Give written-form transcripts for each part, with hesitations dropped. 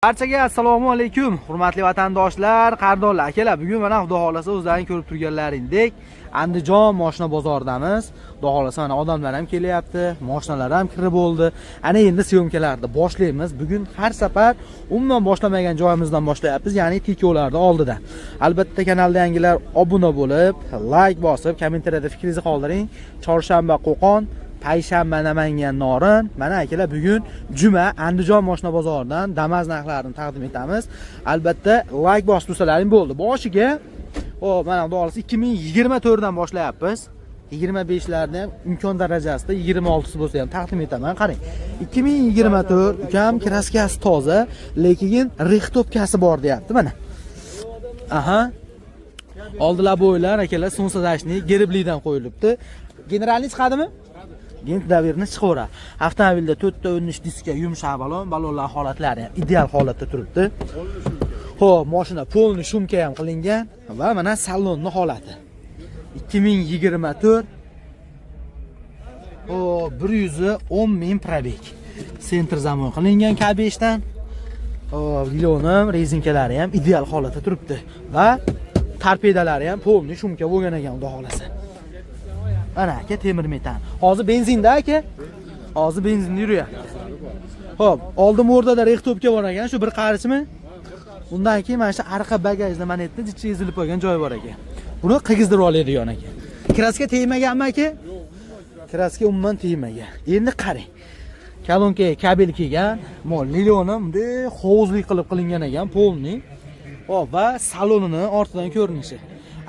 Barchaga assalomu alaykum, hurmatli vatandoshlar, qardonlar, akalar. Bugun mana Xudo xolasa o'zlaring ko'rib turganlaringdek Andijon mashina bozoridamiz. Xudo xolasa mana odamlar ham kelyapti, mashinalar ham kirib bo'ldi. Ana endi syomkalarni boshlaymiz. Bugun har safar umuman boshlamagan joyimizdan boshlayapmiz, ya'ni Tikolarning oldida. Albatta kanalda yangilar obuna bo'lib, like bosib, kommentariyada fikringizni qoldiring. Chorshanba Qo'qon, payshanba Namangan Norin. Mana akalar, bugun juma Andijon mashina bozoridan Damas narxlarini taqdim etamiz. Albatta like bosib tursalaring bo'ldi. Boshiga mana xudo xolasa 2024 dan boshlayapmiz. 25larni ham imkon darajasida 26 bo'lsa ham taqdim etaman. Qarang. 2024 ukam kraskasi toza, lekin rixtopkasi bor deyapti mana. Aha. Oldilar bo'ylar akalar, sonsazashni geriblidan qo'yilibdi. Generalni chiqadimi? Davirni chiqaveradi. Avtomobilda 4 ta 13 diska yumshoq balonlar holatlari ham ideal holatda turibdi. Xo'p, mashina polni shumka ham qilingan va mana salonni holati. 2024 110 ming probeg. Sentr zamon qilingan K5 dan. Vilonim, rezinkalari ham ideal holatda turibdi va torpedalari ham polni shumka bo'lgan ekan, xudo xolasa. Ana aka, temir metan. Hozir benzinda aka. Hozir benzinda yuryapti. Xo'p, oldin o'rtada rextopka bor ekan, shu bir qarichmi? Undan keyin mana shu arqa bagajda manetni jichi ezilib qolgan joyi bor ekan. Buni qig'izdirib oladigan ekan. Kraska tegmaganmi aka? Kraska umuman tegmagan. Endi qarang. Kolonkaga kabel kelgan, liloni bunday hovuzli qilib qilingan ekan, polni. Xo'p, va salonini ortidan ko'rinishi.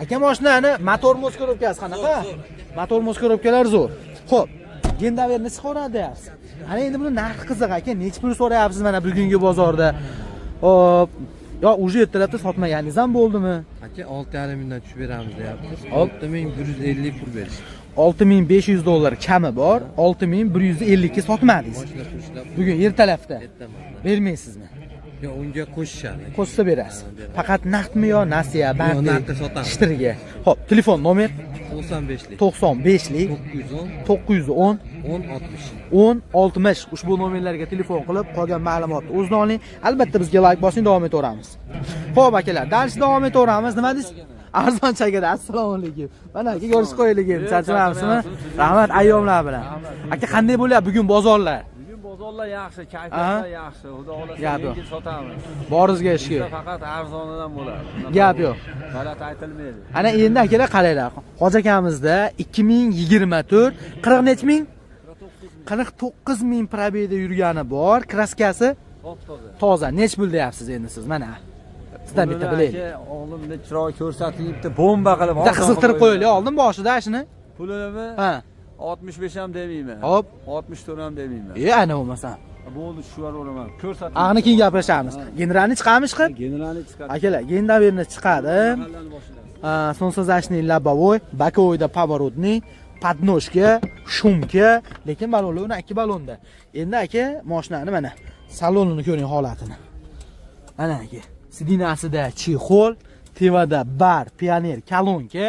Aka, mashinani motor moskorovkasi qanaqa? Motor moskorovkalar zo'r. Xo'p, gendaverni chiqaradi deyapsiz. Ana endi buni narxi qiziq aka, necha pul so'rayapsiz mana bugungi bozorda? Xo'p, yo uje ertalabda sotmaganingiz ham bo'ldimi? Aka 6,5 mingdan tushib beramiz deyapmiz. 6150 pul berish. $6500 kami bor, 6150 ga sotmadingiz. Bugun ertalabda bermaysizmi? Yo, unga qo'shishadi. Qo'shsa berasiz. Faqat naqdmi yo nasiya, bank? Naqdga sotamiz. Ishtirga. Xo'p, telefon nomer 95lik 95lik 910 1060. Ushbu nomerlarga telefon qilib qolgan ma'lumotni o'zdan oling. Albatta bizga like bosing, davom etaveramiz. Xo'p akalar, dars davom etaveramiz. Nima deysiz? Arzon chagada. Assalomu alaykum. Mana aka, ko'rishib qo'yaylik endi. Charchamayapsizmi? Rahmat, ayyomlar bilan. Aka, qanday bo'lyapti bugun bozorlar? Bozorlar yaxshi, kayfiyatlar yaxshi. Xudo xolasa sotamiz. Borizga ishga. Faqat arzonidan bo'ladi. Gap yo'q. G'alati aytilmaydi. Ana endi akalar qaranglar. Hoji akamizda 2024 40 nech ming? 49 ming probegda yurgani bor. Kraskasi toza. Nech pul deyapsiz endi siz? Mana. Sizdan bitta bilaylik. Oldimda chiroy ko'rsatilibdi, bomba qilib. Bitta qiziqtirib qo'yaylik oldin boshida shuni. Pulimi? Ha. 65 ham demayman. Hop. 64 ham demayman. Ana bo'lmasa. Bo'ldi, shu o'raman. Ko'rsating. Ag'ni keyin gaplashamiz. Generalni chiqamish qilib? Generalni chiqadi. Akalar, gendaverni chiqadi. Sonsazashni labovoy, bakovoyda поворотный, podnoshka, shumka, lekin balonlar uni 2 balonda. Endi aka, mashinani mana salonini ko'ring holatini. Mana aka, sidinasida chexol, tevada bar, pioner, kolonka,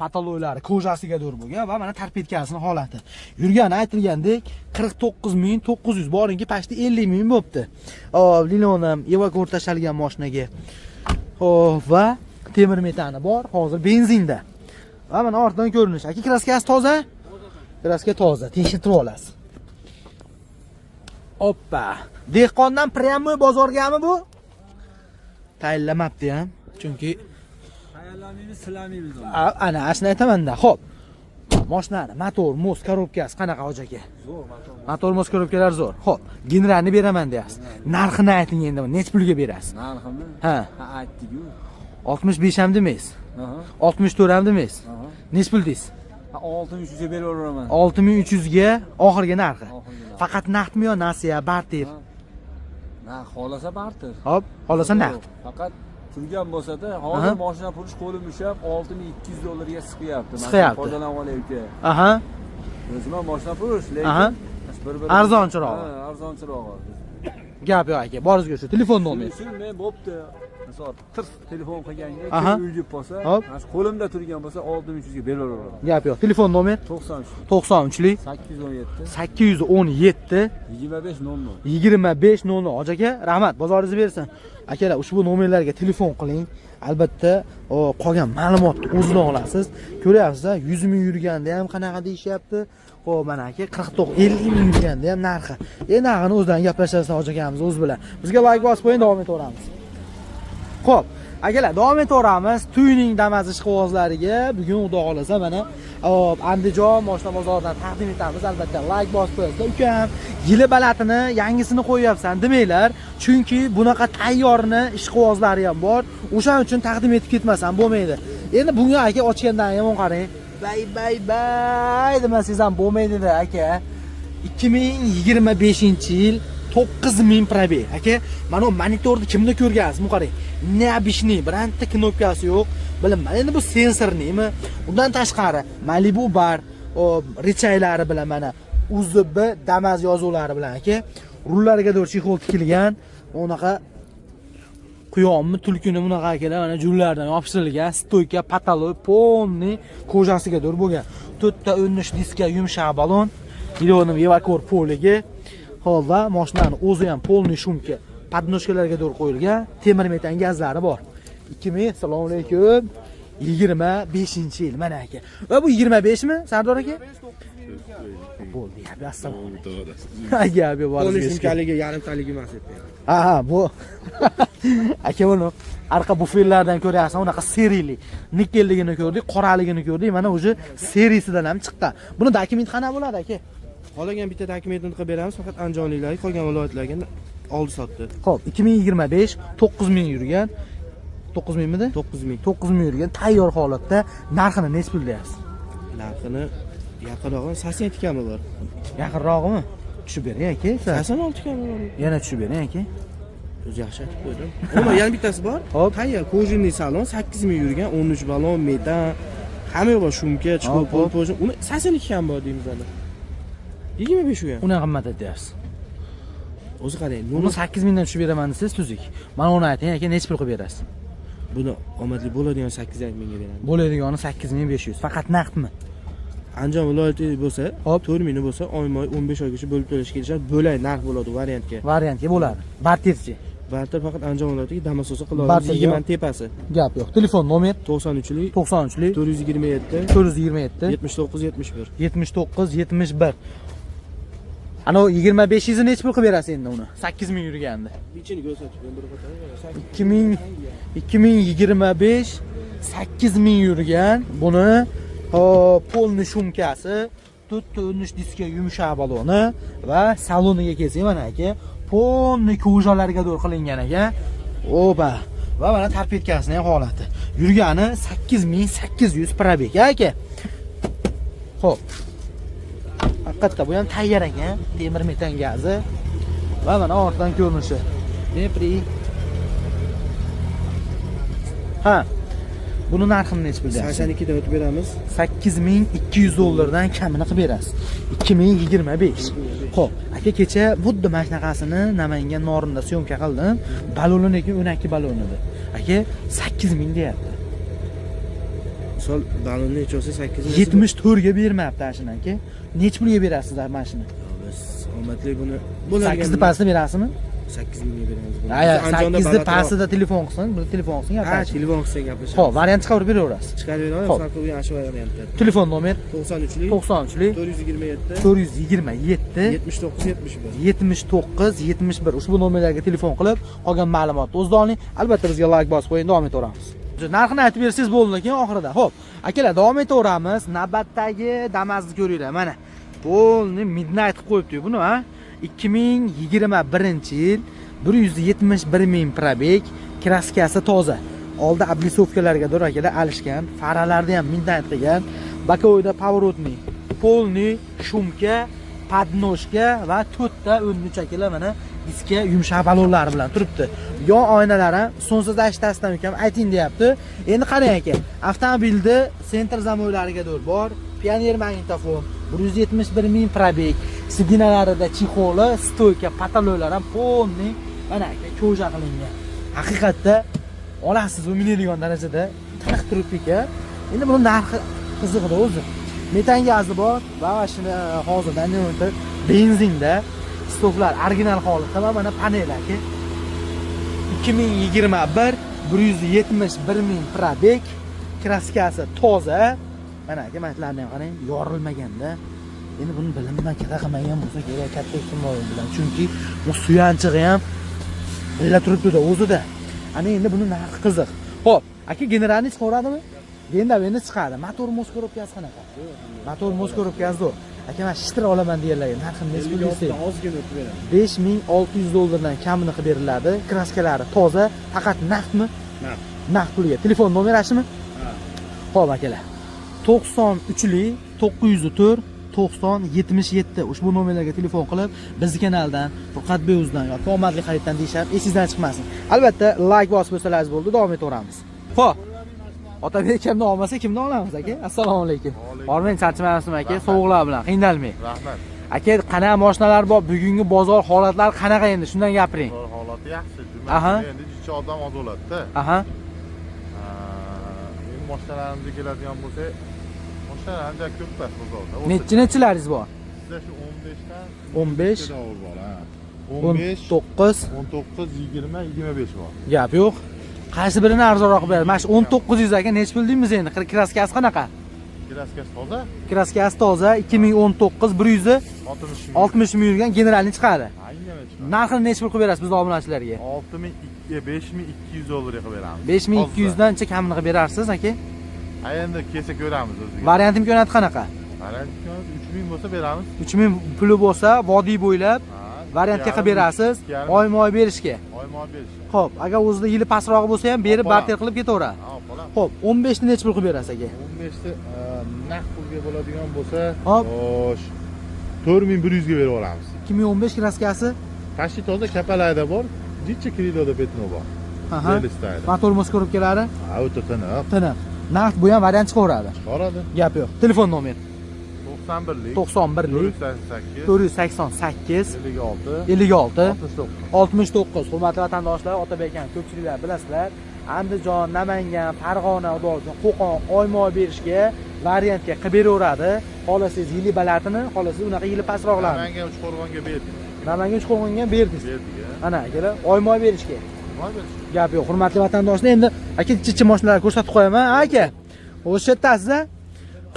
pataloylari kojasiga dur bo'lgan va mana torpedkasining holati. Yurgani aytilgandek 49900 borinki pashti 50000 bo'libdi. Linonim evakor tashalgan mashinaga. Va temir metani bor, hozir benzinda. Va mana ortidan ko'rinish. Aka, kraskasi toza? Kraska toza, tekshirib olasiz. Oppa. Dehqondan pryamoy bozorgami bu? Tayinlamabdi ham, chunki silamaymiz. Ana, ashuni aytaman-da. Xo'p. Mashinani motor, mos, korobkasi qanaqa hoji aka? Zo'r motor, mos, korobkalar zo'r. Xo'p, generalni beraman deyapsiz. Narxini ayting endi, nech pulga berasiz? Narximi? Ha, aytdik-ku. 65 ham demaysiz. 64 ham demaysiz. Nech pul deysiz? 6300 ga beraveraman. 6300 ga oxirgi narxi. Faqat naqdmi yo nasiya, barter? Xolasa barter. Hop, xolasa naqd. Faqat turgan bo'lsa-da, hozir mashina purish qo'lim ushlab $6200 ga siqyapti. Siqyapti. Foydalanib olaylik. Aha. O'zim mashina purish, lekin arzonchiroq. Ha, arzonchiroq. Gap yo'q aka, borizga shu telefon nomeri. Shu men bo'pti. Misol tirs telefon qilganga Aha. kim uyib bo'lsa, Hop. mana shu qo'limda turgan bo'lsa 6300 ga beraveraman. Gap yo'q. Telefon nomer 93 93lik 817 817 2500. 2500. Hoji aka, rahmat, bozoringiz bersin. Akalar, ushbu nomerlarga telefon qiling. Albatta, qolgan ma'lumotni o'zidan olasiz. Ko'ryapsiz-a, 100 ming yurganda ham qanaqa deyishyapti. Xo'p, mana aka 49 50 ming yurganda ham narxi. Narxini o'zidan gaplashasiz hoji akamiz o'zi bilan. Bizga like bosib qo'ying, davom etaveramiz. Xo'p, akalar, davom etaveramiz. Tuyning Damas ishqibozlariga bugun xudo xolasa mana Andijon moshina bozoridan taqdim etamiz. Albatta like bosib qo'yasiz. Ukam, yili balatini yangisini qo'yyapsan demanglar, chunki bunaqa tayyorni ishqibozlari ham bor. O'shaning uchun taqdim etib ketmasam bo'lmaydi. Endi bunga aka ochgandan yomon qarang. Bay demasangiz ham bo'lmaydi-da aka. 2025-yil 9000 probeg. Aka, mana bu monitorni kimda ko'rgansiz? Bu qarang. Neobishniy, birorta knopkasi yo'q. Bilinmaydi. Endi bu sensornimi? Undan tashqari Malibu bar, rechaylari bilan mana UZB Damas yozuvlari bilan aka, rullariga doğru chexol tikilgan, unaqa quyonmi, tulkini bunaqa akalar mana jullardan yopishtirilgan, stoyka, pataloy, polni kojasiga doğru bo'lgan. 4 ta o'rnish diska, yumshoq balon, millionim evakor poligi. Holda mashinani o'zi ham polni shumka, podnoshkalarga doğru qo'yilgan, temir metan gazlari bor. 2000, assalomu alaykum. 25-yil mana aka. Va bu 25 mi, Sardor aka? Bo'ldi, ya, assalomu alaykum. Aka, bor. Polni shumkaligi yarimtaligi emas edi. Aha, bu. Aka, buni arqa bufellardan ko'ryapsan, unaqa seriyli. Nikelligini ko'rdik, qoraligini ko'rdik. Mana o'sha seriyasidan ham chiqqan. Buni dokument qana bo'ladi aka? Qolgan bitta dokumentini qilib beramiz, faqat andijonliklarga, qolgan viloyatlarga oldi sotdi. Xo'p, 2025 9000 yurgan. 9000 midi? 9000. 9000 yurgan tayyor holatda narxini nech pul deyapsiz? Narxini yaqinrog'i 82 kami bor. Yaqinrog'imi? Tushib bering aka. 86 kami bor. Yana tushib bering aka. O'zi yaxshi aytib qo'ydim. Mana yana bittasi bor. Hop. Tayyor kojinli salon 8000 yurgan, 13 balon, metan, hamma bor, shumka, chiqib, polpojin. Uni 82 kam bor deymiz ana. 25 u ham. Uni qimmat aytyapsiz. O'zi qarang, Uni 8000 dan tushib beraman desiz, tuzuk. Mana uni ayting aka, nech pul qilib berasiz? buni omadli bo'ladigan 8,5 mingga beramiz. Bo'ladigani 8500. Faqat naqdmi? Andijon viloyati bo'lsa, Hop. 4000 bo'lsa, oyma-oy 15 oygacha bo'lib to'lash kelishadi. Bo'lay narx bo'ladi variantga. Variantga bo'ladi. Barterchi. Barter faqat Andijon viloyatiga Damas olsa qiladi. Barter 20 tepasi. Gap yo'q. Telefon nomer 93lik 93lik 427 427 79 71. 79 71. Ana 25 nech pul qilib berasiz endi uni? 8000 yurganda. Nechini ko'rsatib bir qo'ying. 2025 8000 yurgan. Buni polni shumkasi, 4 ta o'rnish diska yumshoq baloni va saloniga kelsak mana aka, polni ko'jalarga doğru qilingan ekan. Oba. Va mana tarpetkasining ham holati. Yurgani 8800 probeg aka. Xo'p. Haqiqatda bu ham tayyor ekan, temir metan gazi. Va mana ortdan ko'rinishi. Nepri. Ha. Buni narxini nech pul deyapsiz? 82 dan o'tib beramiz. 8200 dollardan kamini qilib berasiz. 2025. Xo'p, aka kecha xuddi mana shunaqasini Namangan Norinda syomka qildim. Baloni lekin 12 balon edi. Aka 8000 deyapti. Misol balonni necha olsa 8 74 ga bermayapti ashini aka. Nech pulga berasiz mana shuni? Biz omadli buni 8 ni pastda berasizmi? 8 mingga beramiz buni. Ha, 8 ni pastida telefon qilsin, bir telefon qilsin Ha, gaplashing. telefon qilsak gaplashamiz. Xo'p, variant chiqarib beraverasiz. Chiqarib beramiz, Xo'p. farqi yaxshi variantda. Telefon nomer 93lik 93lik 427 427 79 71. 79 71 ushbu nomerlarga telefon qilib qolgan ma'lumotni o'zida oling. Albatta bizga like bosib qo'ying, davom etaveramiz. Narxini aytib bersangiz bo'ldi keyin oxirida. Xo'p, akalar davom etaveramiz. Navbatdagi Damas'ni ko'ringlar. Mana polni midnight qilib qo'yibdi buni, ha? 2021-yil 171 ming probeg, kraskasi toza. Oldi oblisovkalarga doğru akalar alishgan, faralarni ham midnight qilgan. Bakovoyda поворотный, polni shumka, podnoshka va 4 ta o'rni chakalar mana diska yumshoq balonlari bilan turibdi. Yon oynalari sonsiz ashtasidan ukam ayting deyapti. Endi qarang aka, avtomobilda sentr zamoylariga doğru bor, pioner magnitofon, 171 ming probeg, sidinalarida chexoli, stoyka, pataloylar ham polni mana aka ko'ja qilingan. Haqiqatda olasiz u minadigan darajada tiniq turibdi ekan. Endi buni narxi qiziqda o'zi. Metan gazi bor va shuni hozirdan o'tib benzinda stoklar original holatda va mana panel aka 2021 171 ming probeg, kraskasi toza. Mana aka matlarni ham qarang, yorilmaganda. Endi buni bilimdan kira qilmagan bo'lsa kerak katta ehtimol bilan, chunki bu suyanchig'i ham billa turibdi-da o'zida. Ana endi buni narxi qiziq. Xo'p, aka generalni chiqaradimi? Endi chiqadi. Motor moskoropkasi qanaqa? Motor moskoropkasi zo'r. Aka men shitr olaman deylarga narxini necha pul deysiz? Ozgina o'tib beradi. $5600 dan kamini qilib beriladi. Kraskalari toza, faqat naqdmi? Naqd. Naqd pulga. Telefon nomerasimi? Ha. Xo'p akalar. 93li 904 9077 ushbu nomerlarga telefon qilib bizni kanaldan, Furqatbeyuzdan yoki omadli xariddan deyishar, esingizdan chiqmasin. Albatta, like bosib qo'ysalaringiz bo'ldi, davom etaveramiz. Xo'p. Otabek akamni olmasa kimni olamiz aka? Assalomu alaykum. Bormang, charchamayapsizmi aka? Sovuqlar bilan qiynalmang. Rahmat. Aka, qanaqa mashinalar bor? Bugungi bozor holatlari qanaqa endi? Shundan gapiring. Bozor holati yaxshi. Aha. Endi jicha odam oz bo'ladi-da. Aha. Endi mashinalarimizga keladigan bo'lsa, mashinalar ancha ko'p bas bozorda. Nechilaringiz bor? Sizda shu 15 dan 15, bor, ha. 19, 19, 20, 25 bor. gap yo'q. Qaysi birini arzonroq beradi? Mana shu 1900 aka necha pul deymiz endi? Kraskasi qanaqa? Kraskasi toza? Kraskasi toza 2019 160 ming yurgan generalni chiqadi. Aynan chiqadi. Narxini necha pul qilib berasiz biz obunachilarga? 5200 dollarga qilib beramiz. 5200 dan kamini qilib berarsiz aka? Endi kelsa ko'ramiz o'ziga. Variant imkoniyati qanaqa? Variant 3000 bo'lsa beramiz. 3000 puli bo'lsa, vodiy bo'ylab variantga qilib berasiz, oyma-oy berishga. Oyma berish. Xo'p, agar o'zida yili pastrog'i bo'lsa ham berib barter qilib ketaveradi. Ha, bola. Xo'p, 15 ni necha pul qilib berasiz aka? 15 ta naqd pulga bo'ladigan bo'lsa, Hop. xo'sh, 4100 ga berib olamiz. 2015 kraskasi. Tashi toza kapalayda bor, jicha kriloda petno bor. Aha. Delistayda. Motor moskoropkalari Ha, o'ta tiniq. tiniq. Naqd bu ham variant chiqaveradi. Chiqaradi. Gap yo'q. Telefon nomer 91lik 91lik 488 488 56 56 69. 69. Hurmatli vatandoshlar, Otabek aka ko'pchiliklar bilasizlar. Andijon, Namangan, Farg'ona, Qo'qon, oyma-oy berishga variantga qilib beraveradi. Xohlasangiz yili balatini, xohlasangiz unaqa yili pastroqlarni. Namangan Uchqo'rg'onga berdik. Namangan Uchqo'rg'onga berdingiz. Berdik. Ana akalar, oyma-oy berishga. Nima berish? Gap yo'q. Hurmatli vatandoshlar, endi aka chichi mashinalarni ko'rsatib qo'yaman. Aka, o'sha yertasizda.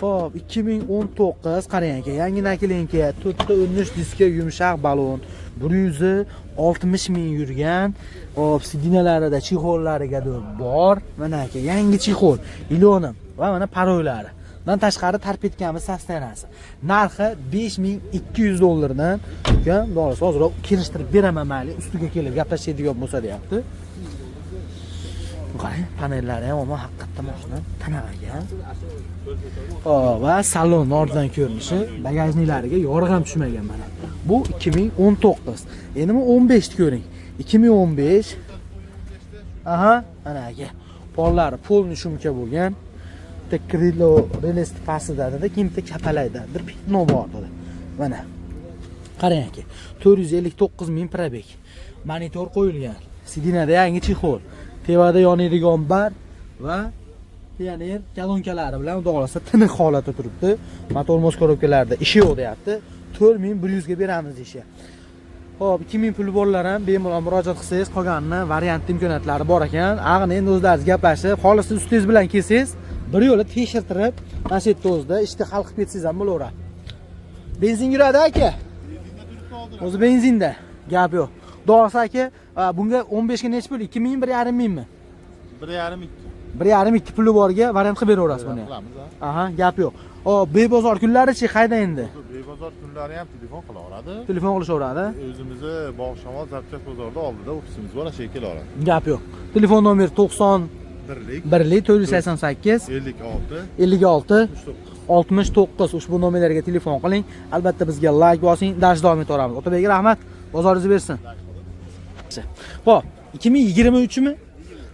Xo'p, 2019 qarang aka, yangi nakilinka, 4-13 diska, yumshoq balon, 160 ming yurgan. Xo'p, sidinalarida chexollariga bor. Mana aka, yangi chexol, ilonim va mana paroylari. Dan tashqari tarpetgamiz sostanasi. Narxi $5200 dan, ukan, doğrusu hozir kelishtirib beraman mayli, ustiga kelib gaplashadigan bo'lsa deyapti. Qarang, panellari ham umuman haqiqatdan mashina tanaga. Va salon ortidan ko'rinishi, bagajniklariga yorug' ham tushmagan mana. Bu 2019. Endi bu 15 ni ko'ring. 2015. Aha, mana aka. Pollari polni shumka bo'lgan. Bitta krilo relest pastida kimta kapalaydadir, pitno bor dedi. Mana. Qarang aka. 459 ming probeg. Monitor qo'yilgan. Sidinada yangi chexol. Tevada yonadigan bar va pioner kolonkalari bilan o'g'lasa tiniq holatda turibdi. Motor moskoropkalarida ishi yo'q deyapti. 4100 ga beramiz deyishyapti. Xo'p, 2000 puli borlar ham bemalol murojaat qilsangiz, qolganini variant imkoniyatlari bor ekan. Ag'ini endi o'zlaringiz gaplashib, xohlasa ustingiz bilan kelsangiz, bir yo'la tekshirtirib, mana shu yerda o'zida ishni hal qilib ketsangiz ham bo'laveradi. Benzin yuradi aka. O'zi benzinda. Gap yo'q. Doğrusu aka, bunga 15 ga necha pul? 2000 1.5 mingmi? 1.5 1.5 puli borga variant qilib beraverasiz buni. Aha, gap yo'q. Bebozor kunlari-chi qayda endi? Bebozor kunlari ham telefon qilaveradi. Telefon qilishaveradi. O'zimizni Bog'shamol Zapchast bozorida oldida ofisimiz bor, o'sha yerga kelaveradi. Gap yo'q. Telefon nomeri 1lik 488 56 56 69. Ushbu nomerlarga telefon qiling. Albatta bizga like bosing, dars davom etaveramiz. Otabekga rahmat. Bozoringiz bersin. Xo'p, 2023 mi?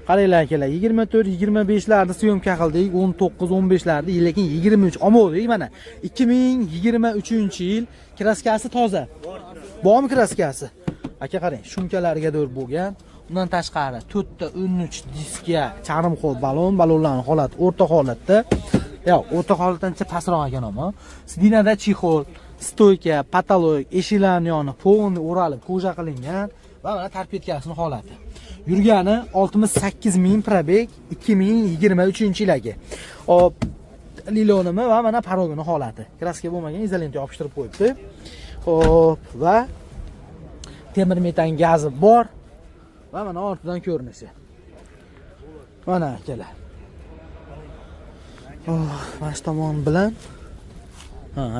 Qaranglar akalar, 24, 25 larda syomka qildik, 19, 15 larda, lekin 23 olmadik mana. 2023-yil kraskasi toza. Bormi kraskasi? Aka qarang, shumkalariga bo'lgan, Bundan tashqari 4 ta 13 diskga charm xol balonlarning holati o'rta holatda. Yo'q, o'rta holatdancha pastroq ekan ama. Sidinada chexol, stoyka, patolog, eshiklarning yoni polni o'ralib, koja qilingan va mana torpedkasining holati. Yurgani 68.000 probeg 2023-yilagi. Hop, lilonimi va mana parogini holati. Kraska bo'lmagan, izolent yopishtirib qo'yibdi. Hop, va temir metan gazi bor. Va mana ortidan ko'rinishi. Mana akalar. Mana shu tomon bilan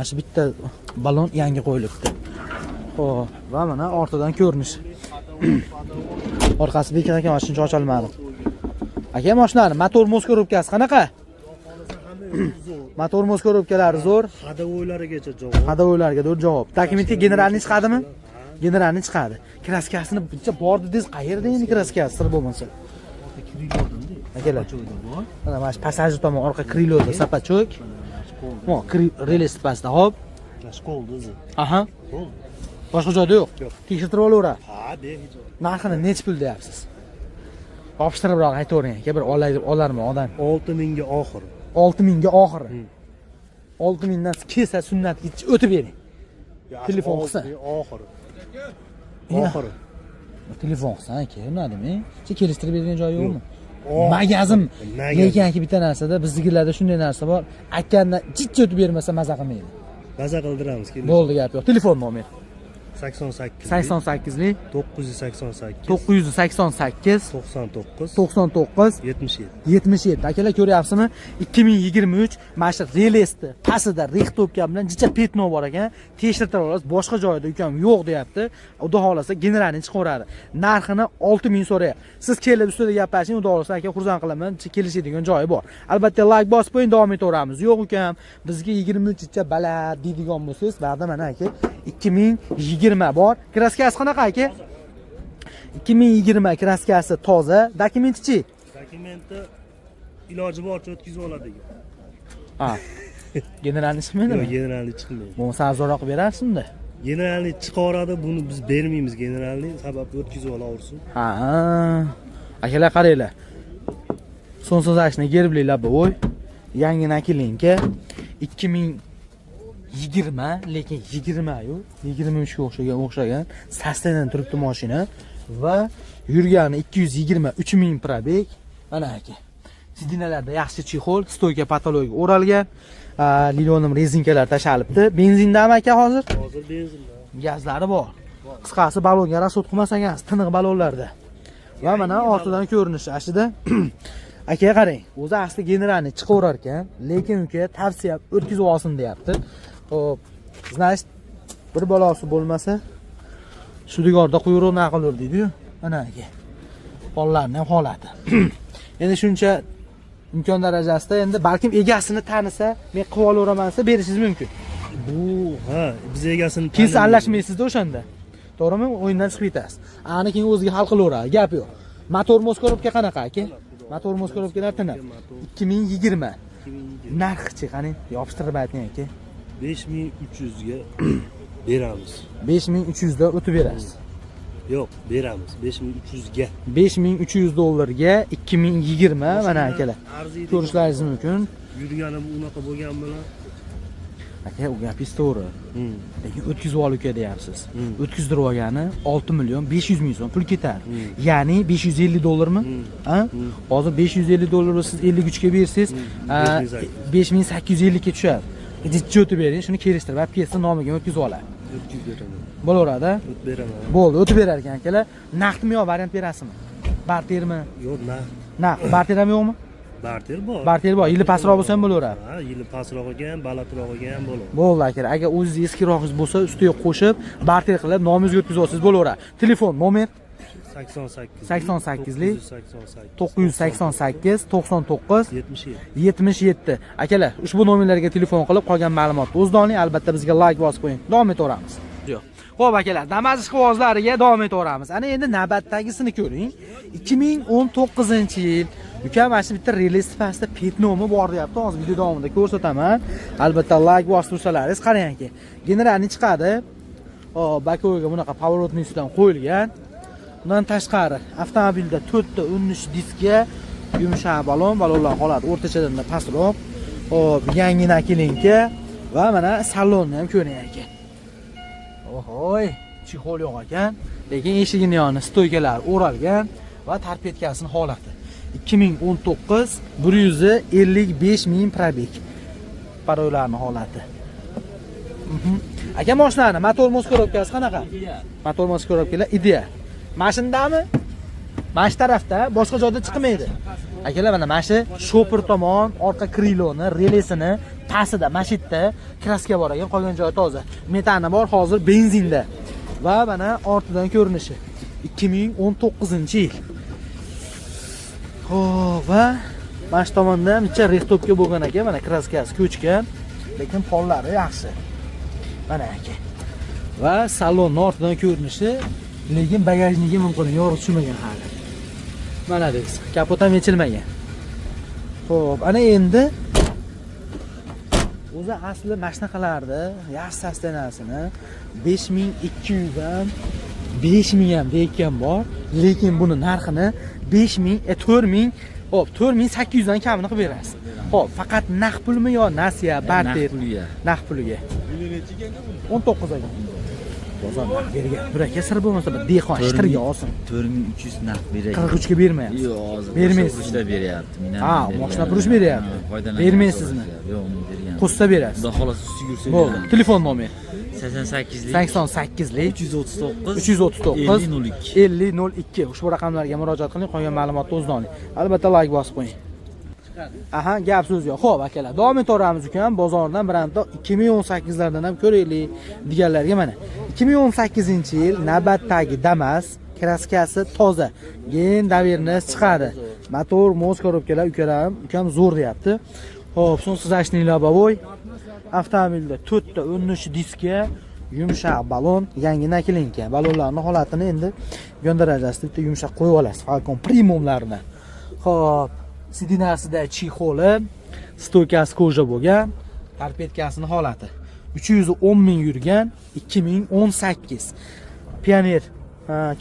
shu bitta balon yangi qo'yilibdi. Xo'p, va mana ortidan ko'rinishi. Orqasi bekor ekan, shuncha ocha olmadim. Aka, mashinani motor moskorovkasi qanaqa? Motor moskorovkalari zo'r. Hadovoylarigacha javob. Hadovoylarga javob. Dokumentga generalni chiqadimi? Generalni chiqadi. Kraskasini buncha bor dedingiz, qayerda endi kraskasi sir bo'lmasa? Akalar. Mana shu passajir tomon orqa kriloda sapachok. Mo, relis pastda, hop. Shkolda o'zi. Aha. Boshqa joyda yo'q. Tekshirtirib olaveradi. Ha, behijo. Narxini necha pul deyapsiz? Yopishtiribroq aytavering aka, bir olarmi odam? 6000 ga oxir. 6000 ga oxiri. 6000 dan kelsa sunnatga o'tib bering. Telefon qilsa. Oxiri. Ya. Oxiri. Telefon qilsa aka, unadimi? Kelishtirib bergan joyi yo'qmi? Magazin. Lekin aka bitta narsada biznikilarda shunday narsa bor. Akandan jichcha o'tib bermasa maza qilmaydi. Maza qildiramiz, keling. Bo'ldi, gap yo'q. Telefon nomer 88 88lik 988 988 99 99 77. 77. Akalar ko'ryapsizmi? 2023 mana shu relesni pasida rixtobka bilan jicha petno bor ekan. Tekshirtirib olasiz. Boshqa joyda ukam yo'q deyapti. Xudo xolasa generalni chiqaradi. Narxini 6000 so'rayapti. Siz kelib ustida gaplashing, xudo xolasa aka xursand qilaman. Kelishadigan joyi bor. Albatta like bosib qo'ying, davom etaveramiz. Yo'q ukam, bizga 23 chicha baland deydigan bo'lsangiz, ba'da mana aka 2020 bor. Kraskasi qanaqa aka? 2020 kraskasi toza. Dokumenti-chi? Dokumenti iloji boricha o'tkazib oladigan. Ha. Generalni chiqmaydimi? Yo'q, generalni chiqmaydi. Bo'lmasa arzonroq berarsiz-da. Generalni chiqaradi, buni biz bermaymiz generalni, sababi o'tkazib olaversin. Ha. Akalar qaranglar. Sonsiz ashni gerblinglar bu voy. Yangi nakilinka 2020 lekin 20 yo'q, 23 ga o'xshagan sasdan turibdi mashina va yurgani 220 3000 probeg. Mana aka. Sidinalarda yaxshi chexol, stoyka patologiya o'ralgan, linonim rezinkalar tashalibdi. Benzindami aka hozir? Hozir benzinda. Gazlari bor. Qisqasi balonga rasot qilmasangiz, tiniq balonlarda. Va mana ortidan ko'rinishi ashida. Aka qarang, o'zi asli generalni chiqaverar ekan, lekin uka tavsiya o'tkazib olsin deyapti. Xo'p, значит, bir balosi bo'lmasa, shu digorda quyruq naqilur deydi-yu. Mana aka. Bolalarning holati. Endi shuncha imkon darajasida endi balkim egasini tanisa, men qilib olaveraman desa berishingiz mumkin. Bu, biz egasini Keyin aralashmaysizda o'shanda. To'g'rimi? O'yindan chiqib ketasiz. Ani keyin o'ziga hal qilaveradi, gap yo'q. Motor moskorovka qanaqa aka? Motor moskorovkalar tinib. 2020. Narxi qani? Yopishtirib ayting aka. 5300 ga beramiz. 5300 da o'tib berasiz. Yo'q, beramiz. 5300 ga. 5300 dollarga 2020 mana akalar. Ko'rishlaringiz mumkin. Yurganim unaqa bo'lgan bilan Aka, u gapingiz to'g'ri. Lekin o'tkazib ol uka deyapsiz. O'tkazdirib olgani 6 million 500 ming so'm pul ketadi. Ya'ni 550 dollarmi? Ha? Hozir 550 dollarni siz 53 ga bersangiz, 5850 ga tushadi. Jichcha o'tib bering, shuni kelishtirib, piyesa nomiga o'tkazib oladi. o'tkazib beraman. Bo'laveradi. O'tib beraman. Bo'ldi, o'tib berar ekan akalar. Naqdmi yo variant berasizmi? Bartermi? Yo'q, Naqd. Barter ham yo'qmi? Barter bor. Barter bor. Yili pastroq bo'lsa ham bo'laveradi. Ha, yili pastroqga ham, balandrog'iga ham bo'ladi. Bo'ldi akalar. Agar o'zingiz eskiroqingiz bo'lsa, ustiga qo'shib, barter qilib, nomingizga o'tkazib olsangiz bo'laveradi. Telefon nomer 88 lik 988 99 77. Akalar, ushbu nomerlarga telefon qilib qolgan ma'lumotni o'zida oling. Albatta bizga like bosib qo'ying. Davom etaveramiz. Xo'p akalar, Damas quvozlariga davom etaveramiz. Ana endi navbatdagisini ko'ring. 2019-yil ukam mana shu bitta release pastda petnomi bor deyapti. Hozir video davomida ko'rsataman. Albatta like bosib tursalaringiz qarang aka. Generalni chiqadi. Bakoga bunaqa поворотный ustidan qo'yilgan. Bundan tashqari avtomobilda 4 ta 13 diskga yumshoq balonlar qoladi. O'rtachadan pastroq. Hop, yangi nakilinka va mana salonni ham ko'ring ekan. Ohoy, chexol yo'q ekan, lekin eshigini yoni stoykalar o'ralgan va torpedkasining holati. 2019 155 ming probeg. Paroylarning holati. Aka mashinani motor moskorovkasi qanaqa? Motor moskorovkalar ideal. Mashinadami? Mana shu tarafda boshqa joyda chiqmaydi. Akalar mana shu shopir tomon, orqa kriloni, relesini, pastida mashitda kraska bor ekan, qolgan joyi toza. Metani bor, hozir benzinda. Va mana ortidan ko'rinishi. 2019-yil. Xo'p, va mana shu tomonda ham ichki rextopga bo'lgan ekan, mana kraskasi ko'chgan, lekin pollari yaxshi. Mana aka. Va salon ortidan ko'rinishi, lekin bagajniki mumkin yorug' tushmagan hali. Mana deysiz, kapot ham yechilmagan. Xo'p, ana endi o'zi asli mashinaqalarda yaxshi sostenasini 5200 dan 5000 ham deyotgan bor, lekin buni narxini 5000, 4000, hop, 4800 dan kamini qilib berasiz. Hop, faqat naqd pulmi yo nasiya, barter? Naqd puliga. 19 ekan. Bozor naqd bergan. Bir aka sir bo'lmasa bir dehqon ishtirga olsin. 4300 naqd berayapti. 43 ga bermayapsiz. Yo'q, hozir bermaysiz. Qo'shda beryapti. Ha, mashina purish beryapti. Bermaysizmi? Yo'q, bergan. Qo'shsa berasiz. Xudo xolasa sigursa bo'ldi. Telefon nomeri 88lik 88lik 339 5002. 5002. Ushbu raqamlarga murojaat qiling, qolgan ma'lumotni o'zdan oling. Albatta like bosib qo'ying. Aha, gap so'z yo'q. Xo'p, akalar, davom etaveramiz ekan. Bozordan biranta 2018lardan ham ko'raylik deganlarga mana. 2018-yil navbatdagi Damas, kraskasi toza. Gen daverni chiqadi. Motor, moz korobkalar ukam zo'r deyapti. Xo'p, so'ngsiz ashninglar boboy. Avtomobilda 4 ta 13 diskga yumshoq balon, yangi nakilinka. Balonlarning holatini endi yon darajasida bitta yumshoq qo'yib olasiz. Falcon Premiumlarni. Xo'p, sidinasida chexoli, stoykasi koja bo'lgan, torpedkasining holati. 310 ming yurgan, 2018. Pioneer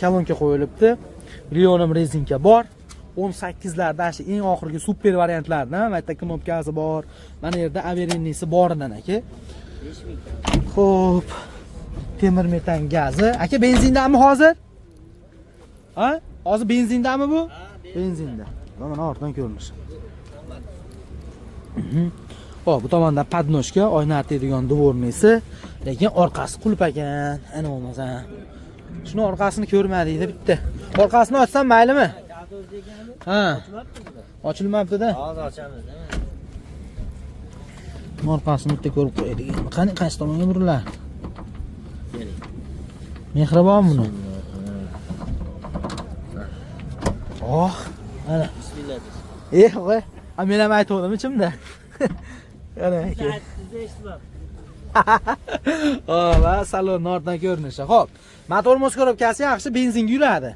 kolonka qo'yilibdi. Lionum rezinka bor. 18lardan shu eng oxirgi super variantlardan, mana knopkasi bor. Mana yerda averinnisi boridan aka. Xo'p. Temir metan gazi. Aka benzindami hozir? Ha? Hozir benzindami bu? Benzinda. Mana ortidan ko'rinishi. Xo'p, bu tomonda podnoshka, oyna artadigan dvornisi, lekin orqasi qulf ekan. Ana bo'lmasa. Shuni orqasini ko'rmadingda bitta. Orqasini ochsam maylimi? Ha. Ochilmabdi-da. Hozir ochamiz, nima? Orqasini bitta ko'rib qo'yaylik. Qani qaysi tomonga buriladi? Mehribon buni. Oh, ana. Bismillah. Voy, men ham aytdim ichimda. Ana aka. Va salon ortidan ko'rinishi. Xo'p, motor moskorovkasi yaxshi, benzinga yuradi.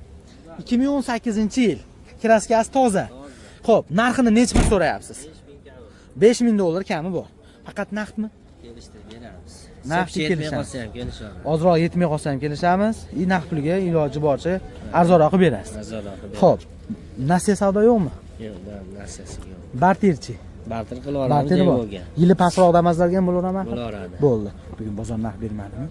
2018-yil. Kraskasi toza. Xo'p, narxini necha pul so'rayapsiz? 5000 dollar kami bor. Faqat naqdmi? Kelishtirib beramiz. Naqd kelishamiz. Kelishamiz. Ozroq yetmay qolsa ham kelishamiz. Naqd pulga iloji boricha arzonroq qilib berasiz. Arzonroq qilib. Xo'p, nasiya savdo yo'qmi? Yo'q, nasiyasi yo'q. Barterchi. Barter qilaveramiz demoga. Yili pastroq damazlarga ham bo'laverami? Bo'laveradi. Bo'ldi. Bugun bozor narx bermadimi?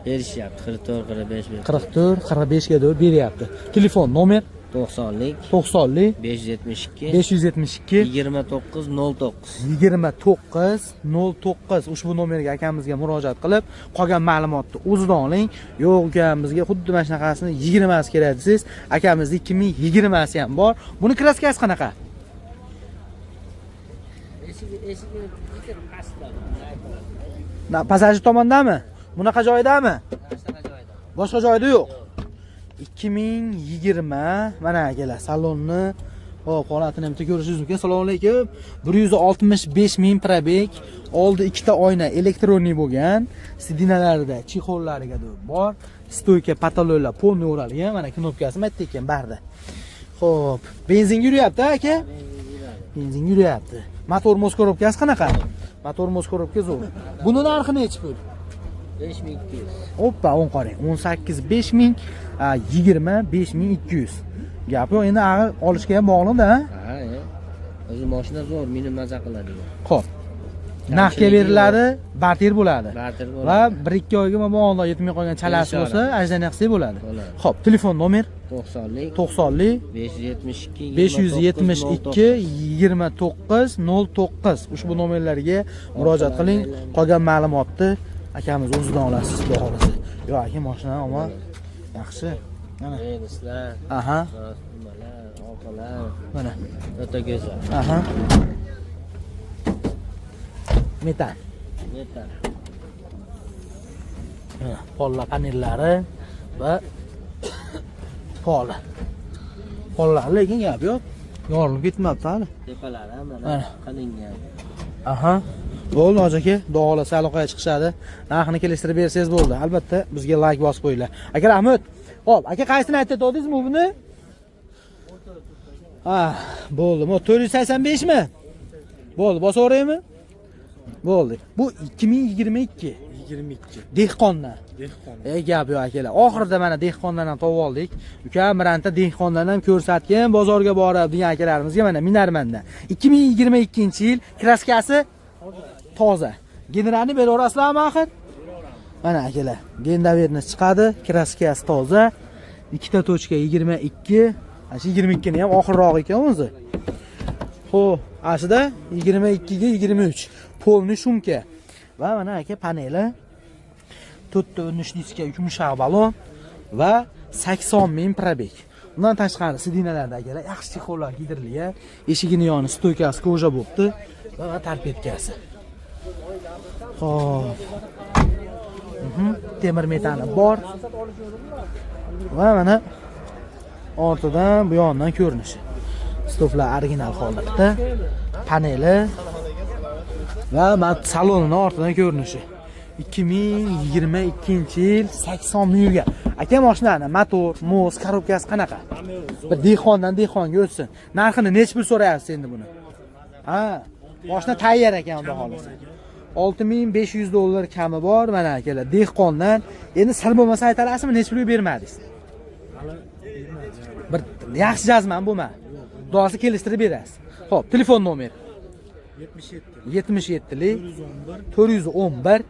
Berishyapti. 44, 45 berdi. 44, 45 ga doğru beryapti. Telefon nomer 90lik 90lik 572 572 29 09. 29 09 ushbu nomerga akamizga murojaat qilib, qolgan ma'lumotni o'zidan oling. Yo'q, ukamizga xuddi mana shunaqasini 20 kerak desiz, akamizning 2020 ham bor. Buni kraskasi qanaqa? Pasajir tomondami? Bunaqa joydami? Boshqa joyda yo'q. 2020 mana akalar salonni hop holatini ham ko'rishingiz mumkin. Assalomu alaykum. 165 ming probeg, oldi ikkita oyna elektronik bo'lgan, sidinalarida chexollariga bor, stoyka patolonlar polni o'ralgan, mana knopkasi aytdik ekan barda. Xo'p, benzin yuryapti aka? Benzin yuryapti. Motor moskorovkasi qanaqa? Motor moskorovka zo'r. Buni narxi necha pul? 5200. Hoppa, 10 qarang. 18 5000, 20 5200. Gap yo'q, endi olishga ham bog'liq-da. Ha, o'zi mashina zo'r, meni maza qiladi. Xo'p. Narxga beriladi, barter bo'ladi. Barter Va bo'ladi. 1-2 oyga mobaynida yetmay qolgan chalasi bo'lsa, ajdaniqsi bo'ladi. Bo'ladi. Xo'p, telefon nomer 90lik 90lik 572 572 29 09. Ushbu nomerlarga murojaat qiling. Qolgan ma'lumotni akamiz o'zidan olasiz, xudo xolasa. Yo, aka, mashina omon. Yaxshi. Mana. Sizlar, Aha. nimalar, orqalar, Mana. o'ta go'zal. Aha. Metan. Yetar. Mana polla panellari va pola. Polla lekin gap yo'q. Yorilib ketmabdi hali. Tepalari ham Mana. mana qilingan. Aha. Bo'ldi, aka. Xudo xolasa aloqaga chiqishadi. Narxini kelishtirib bersangiz bo'ldi. Albatta bizga like bosib qo'yinglar. Aka, rahmat. Xo'p, aka qaysini aytdingizmi buni? Ha, bo'ldi. Bu 485 mi? Bo'ldi, bosaveraymi? Bo'ldi. Bu 2022. 22. Dehqondan. Dehqon. Gap yo'q akalar. Oxirida mana dehqondan ham topib oldik. Ukam biranta dehqondan ham ko'rsatgan, bozorga borib degan akalarimizga mana Minarmanda. 2022-yil kraskasi toza. Generalni beraverasizlarmi axir? Mana akalar, gendaverni chiqadi, kraskasi toza. Ikkita tochka 22. Ashi 22 ni ham oxirroq ekan o'zi. Xo'p, aslida 22 ga 23. Polni shumka. Va mana aka paneli 4 diska yumshoq balon va 80 ming probeg. Undan tashqari sidinalarda akalar yaxshi chexollar kiydirilgan. Eshigini yoni stoykasi koja bo'pti va tarpetkasi. Xo'p. Temir metani bor. Va mana ortidan bu yondan ko'rinishi. Stoflar original holatda. Paneli va salonining ortidan ko'rinishi. 2022-yil 80 ming yurgan. Aka, mashinani motor, mos, korobkasi qanaqa? Bir dehqondan dehqonga o'tsin. Narxini nech pul so'rayapsiz endi buni? Ha, mashina tayyor ekan xudo xolasa. 6500 dollar kami bor mana akalar. Dehqondan endi sir bo'lmasa aytalasizmi, nech pulga bermadingiz? Bir yaxshi jazman bo'lma. Duosi kelishtirib berasiz. Xo'p, telefon nomer 77 lik 411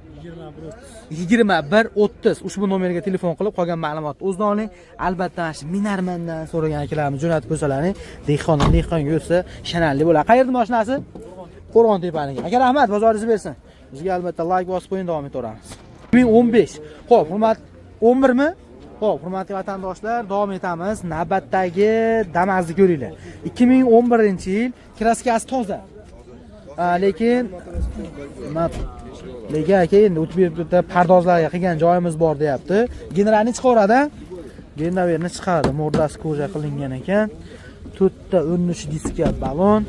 21 30. Ushbu nomerga telefon qilib qolgan ma'lumotni o'zidan oling. Albatta mana shu Minarmandan so'ragan akalarimiz jo'natib qo'ysalaring, dehqonga o'tsa shanalli bo'ladi. Qayerda mashinasi? Qo'rg'on-tepaniki. Aka, rahmat, bozoringiz bersin. Bizga albatta like bosib qo'ying, davom etaveramiz. 2015. Xo'p, hurmat 11 mi? Xo'p, hurmatli vatandoshlar, davom etamiz. Navbatdagi Damaz'ni ko'ringlar. 2011-yil kraskasi toza. Lekin aka endi o'tib beribdi, pardozlarga qilgan joyimiz bor deyapti. Generalni chiqaradi. Gendaverni chiqaradi. Mordasi koja qilingan ekan. 4 ta 13 diska balon.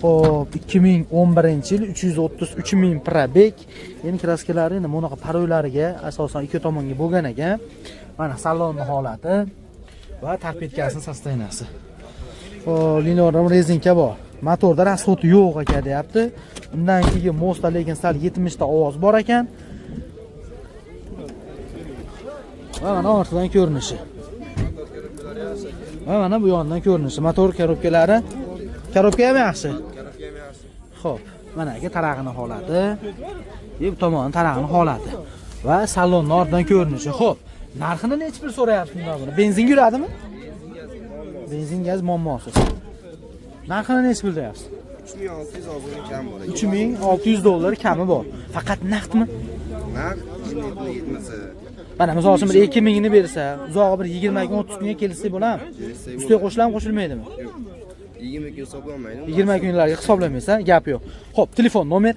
Xo'p, 2011-yil 333 ming probeg. Endi kraskalari endi bunaqa paroylariga asosan ikki tomonga bo'lgan ekan. Mana salonning holati va tarpetkasining sostoyanasi. Xo'p, linoram rezinka bor. Motorda rasxoti yo'q ekan deyapti. Undan keyin mostda lekin sal 70 ta ovoz bor ekan. Va mana ortidan ko'rinishi. Va mana bu yondan ko'rinishi. Motor korobkalari. Korobka ham yaxshi. Xo'p, mana aka tarag'ining holati. Bu tomon tarag'ining holati. Va salonning ortidan ko'rinishi. Xo'p, narxini nech pul so'rayapsiz buni? Benzin yuradimi? Benzin gaz muammosiz. Narxini nech pul deyapsiz? 3600 ozgina kam bor. 3600 dollar kami bor. Faqat naqdmi? Naqd yetmasa. Mana misol uchun bir 2000 ni bersa, uzog'i bir 20 kun 30 kunga kelsa bo'ladimi? Ustiga qo'shilami, qo'shilmaydimi? 20 kun hisoblanmaydi. 20 kunlarga hisoblamaysa, gap yo'q. Xo'p, telefon nomer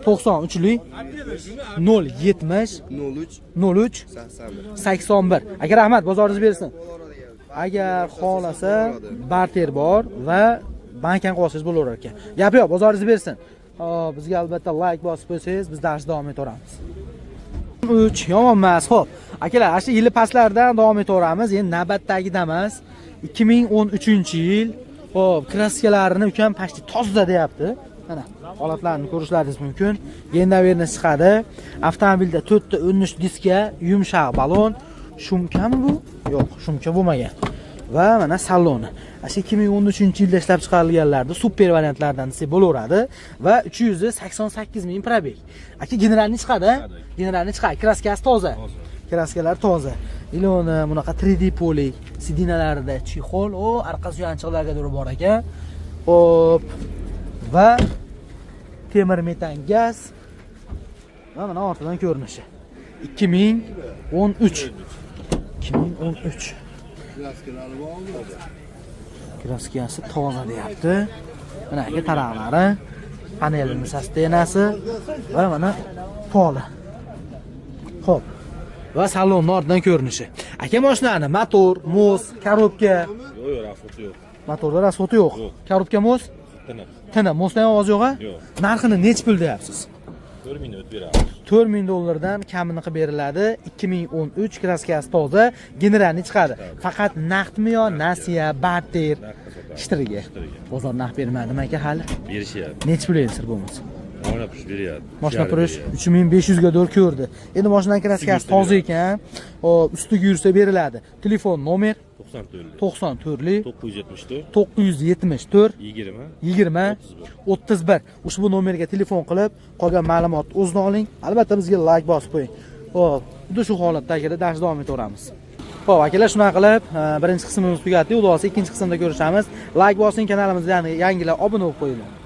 93 lik 070 03 81. Aka, rahmat, bozoringiz bersin. Agar xolasa barter bor va bankdan qolsangiz bo'laverar ekan. Gap yo'q, bozoringiz bersin. Xo'p, bizga albatta like bosib qo'ysangiz, biz darsda davom etaveramiz. 3 yomon emas. Xo'p, akalar, shu yil pastlaridan davom etaveramiz. Endi navbatdagi Damas 2013-yil. Xo'p, kraskalarini ukam pashti toza deyapti. Mana holatlarni ko'rishlaringiz mumkin. Gendaverni chiqadi. Avtomobilda 4 ta 13 diska, yumshoq balon. Shumkami bu? Yo'q, shumka bo'lmagan. Va mana saloni. Asha 2013-yilda ishlab chiqarilganlarda super variantlardan desa bo'laveradi va 388 ming probeg. Aka generalni chiqadi, generalni chiqadi. Kraskasi toza. Kraskalar toza. Iloni bunaqa 3D poli, sidinalarida chexol, orqa suyanchiqlarga durib bor ekan. Hop. Va temir metan gaz. Va mana ortidan ko'rinishi. 2013. 2013. Kraskasi toza deyapti. Mana aka taraqlari, panelning sistenasi va mana poli. Xo'p. Va salonni ortidan ko'rinishi. Aka mashinani motor, mos, korobka. Yo'q, rasvoti yo'q. Motorda rasvoti yo'q. Korobka mos? Tiniq. Tiniq. Mosdan ovoz yo'q-a? Yo'q. Narxini necha pul deyapsiz? 4000 o'tib beramiz. 4000 dollardan kamini qilib beriladi. 2013 kraskasi toza, generalni chiqadi. Faqat naqdmi yo nasiya, barter, ishtiriga. Bozor naqd bermadimi aka hali? Berishyapti. Necha pul endi sir bo'lmasa? Mashina purish beryapti. Mashina purish 3500 ga do'l ko'rdi. Endi mashinaning kraskasi toza ekan. Hop, ustiga yursa beriladi. Telefon nomer 94 974 20 31. Ushbu nomerga telefon qilib, qolgan ma'lumotni o'zini oling. Albatta bizga like bosib qo'ying. Xo'p, xuddi shu holatda dash davom etaveramiz. Xo'p, akalar shunaqa qilib, birinchi qismimiz tugatdi. Xudo xolasa ikkinchi qismda ko'rishamiz. Like bosing, kanalimizga yangilar obuna bo'lib qo'yinglar.